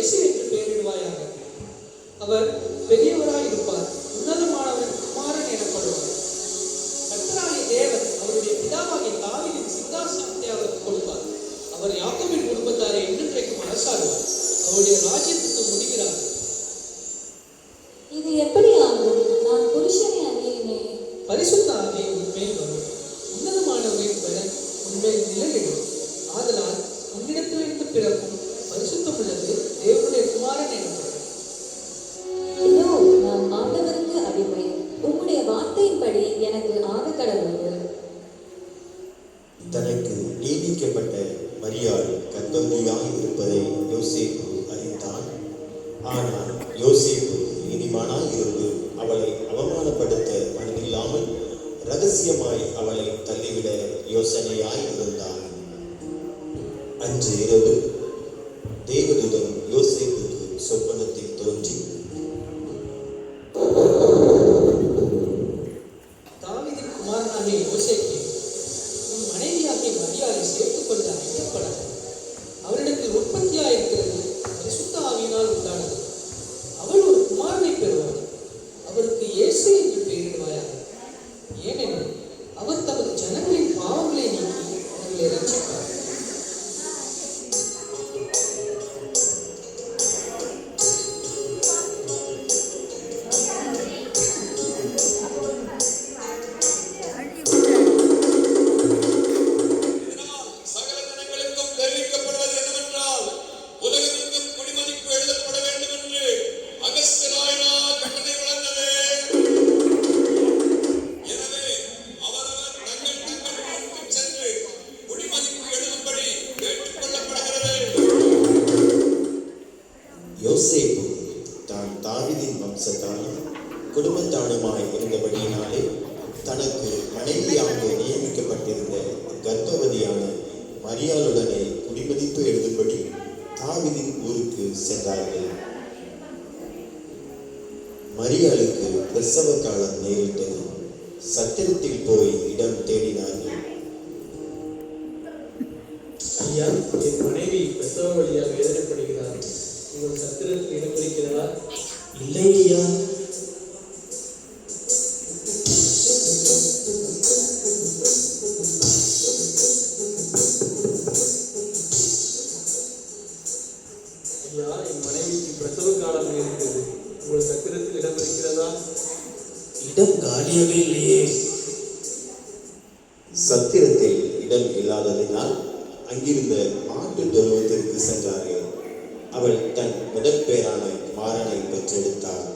இயேசு என்று பெயரிடுவாயாக. அவர் பெரியவராய் இருப்பார், உன்னதமானவர் குமாரன் எனப்படுவார். கர்த்தராகிய தேவன் அவருடைய பிதாவாகிய தாவீதின் சிங்காசனத்தை அவருக்கு கொடுப்பார். அவர் யாக்கோபின் குடும்பத்தாரை என்றென்றைக்கும் அரசாடுவார். அவருடைய ராஜ்யத்துக்கு முடிகிறார். இது எப்படி ஆகும்? நான் புருஷனை அறியேனே. பரிசுத்த ஆவி உன்மேல் வரும், உன்னதமானவரின் பலன் உன்மேல் நிலையிடும். ஆதலால் உன்னிடத்திலிருந்து பிறக்கும் பரிசுத்தமுள்ளது தேவனுடைய குமாரன் எனப்படும். இதோ நான் ஆண்டவருக்கு அடிமை, உம்முடைய வார்த்தையின்படி எனக்கு ஆக கடவுள். தனக்கு நியமிக்கப்பட்ட மரியாள் கர்த்தவதியாக இருப்பதை யோசேப்பு அறிந்தான். ஆனால் யோசேப்பு நீதிமானாய் இருந்து அவளை அவமானப்படுத்த மனதில்லாமல் ரகசியமாய் அவளை தள்ளிவிட யோசனையாய் இருந்தான். அன்று இரவு தேவதூதன் யோசேப்புக்கு சொப்பனத்தில் தோன்றி, தாவீதின் குமாரனாகிய யோசேப்பே, உன் மனைவியாகிய மரியாதை சேர்த்துக் கொண்டு ஐயப்படாது. அவரிடத்தில் உற்பத்தியாயிருக்கிறது பரிசுத்த ஆவியினால் உண்டானது. அவள் ஒரு குமாரனை பெறுவாள். அவருக்கு இயேசு என்று பெயரிடுவாயாக. ஏனெனில் அவர் தமது ஜனங்களின் பாவங்களை நீக்கி அவர்களை ரட்சிப்பார். யோசேப்பு தான் தாவீதின் வம்சத்தானும் குடும்பத்தானுமாய் இருந்தபடியினாலே தனக்கு மனைவியாக நியமிக்கப்பட்டிருந்த கர்ப்பவதியான மரியாளுடனே குடிமதிப்பு எழுதும்படி தாவீதின் ஊருக்கு சென்றார்கள். மரியாளுக்கு பிரசவ காலம் நேரிட்டது. சத்திரத்தில் போய் இடம் தேடினார்கள். ஐயா, என் மனைவி பிரசவ வழியாக வேதனைப்படுகிறார். உங்கள் சத்திரத்தில் இடம் இருக்கிறதா? இல்லை ஐயா. ஐயா, என் மனைவிக்கு பிரசவ காலம் இருக்கிறது. உங்கள் சத்திரத்தில் இடம் இருக்கிறதா? இடம் காலியாக இல்லையே. சத்திரத்தில் இடம் இல்லாததினால் அங்கிருந்த மாட்டு தொழுவத்திற்கு சென்றார்கள். அவள் தன் முதற் பேரான குமாரனை பெற்றெடுத்தாள்.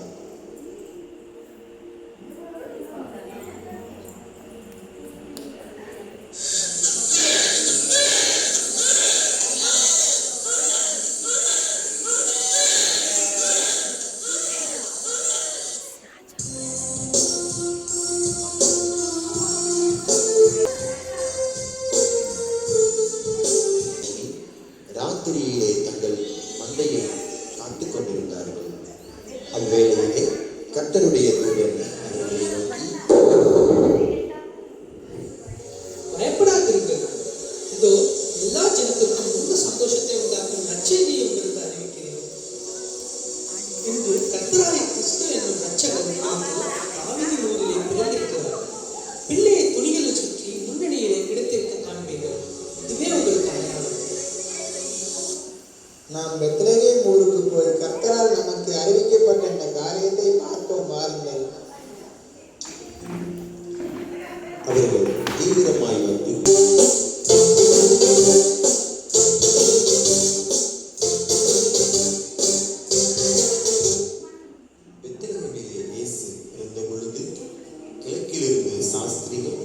ராத்திரியிலே தங்கள் மந்தையை காத்துக் கொண்டிருந்தார்கள். அவ்வேளையிலே கர்த்தருடைய தூதன் அவர்களை நோக்கி, பயப்படாதிருங்கள். இதோ எல்லா ஜனத்திற்கும் ரொம்ப சந்தோஷத்தை உண்டாக்கும் நற்செய்தியை உங்களுக்கு அறிவிக்கிறேன். இன்று கர்த்தராகிய கிறிஸ்து என்னும் ரட்சகர் தாவீதின் ஊரிலே பிறந்திருக்கிறார். பிள்ளையை துணிகளில் சுற்றி முன்னணியிலே கிடத்திற்கு காண்பீர்கள். இதுவே உங்களுக்கு அடையாளம். நாம் பெத்லகேம் ஊருக்கு போய் கர்த்தரால் நமக்கு அறிவிக்கப்பட்ட இந்த காரியத்தை பார்ப்போம் வாருங்கள். அவர்கள் தீவிரமாய் வந்து பெத்லகேமிலே இயேசு பிறந்த பொழுது கிழக்கிலிருந்து சாஸ்திரிகள்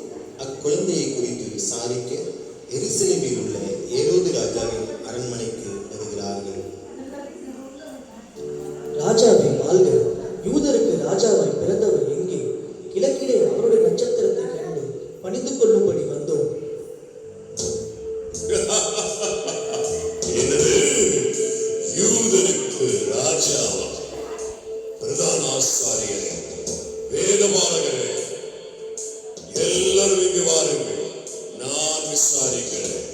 அக்குழந்தையை குறித்து விசாரிக்க எருசலேமில் உள்ள ஏரோது ராஜாவின் அரண்மனைக்கு வருகிறார்கள். ராஜாவை வாழ்க, யூதருக்கு ராஜாவாய் பிறந்தவர் எங்கே? கிழக்கிலே அவருடைய நட்சத்திரத்தை கண்டு பணிந்து கொள்ளும்படி வந்தோம். யூதனுக்கு ராஜாவா? பிரதான ஆசாரியரே, வேதபாரகரே, எல்லாரும் இங்கு வாருங்கள், நான் விசாரிக்கிறேன்.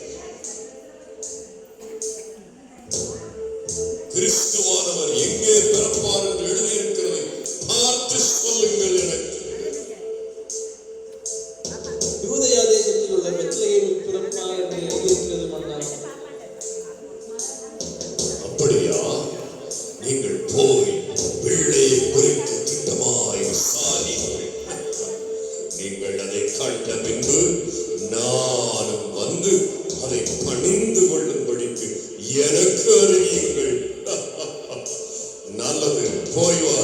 கிறிஸ்துவானவர் எங்கே பிறப்பார் என்று எழுதியிருக்கிறது பார்த்து சொல்லுங்கள் எனக்கு. யூதயா தேசத்தில் உள்ள பெத்லகேமில் பிறப்பார் என்று எழுதியிருக்கிறது மன்னா. அப்படியா? நீங்கள் போய் பிள்ளையை குறித்து திட்டமாய் விசாரியுங்கள். நீங்கள் அதை கண்ட பின்பு நானும் வந்து அதை பணிந்து கொள்ளும்படிக்கு எனக்கு அறிவியுங்கள். நல்லது, போய் வா.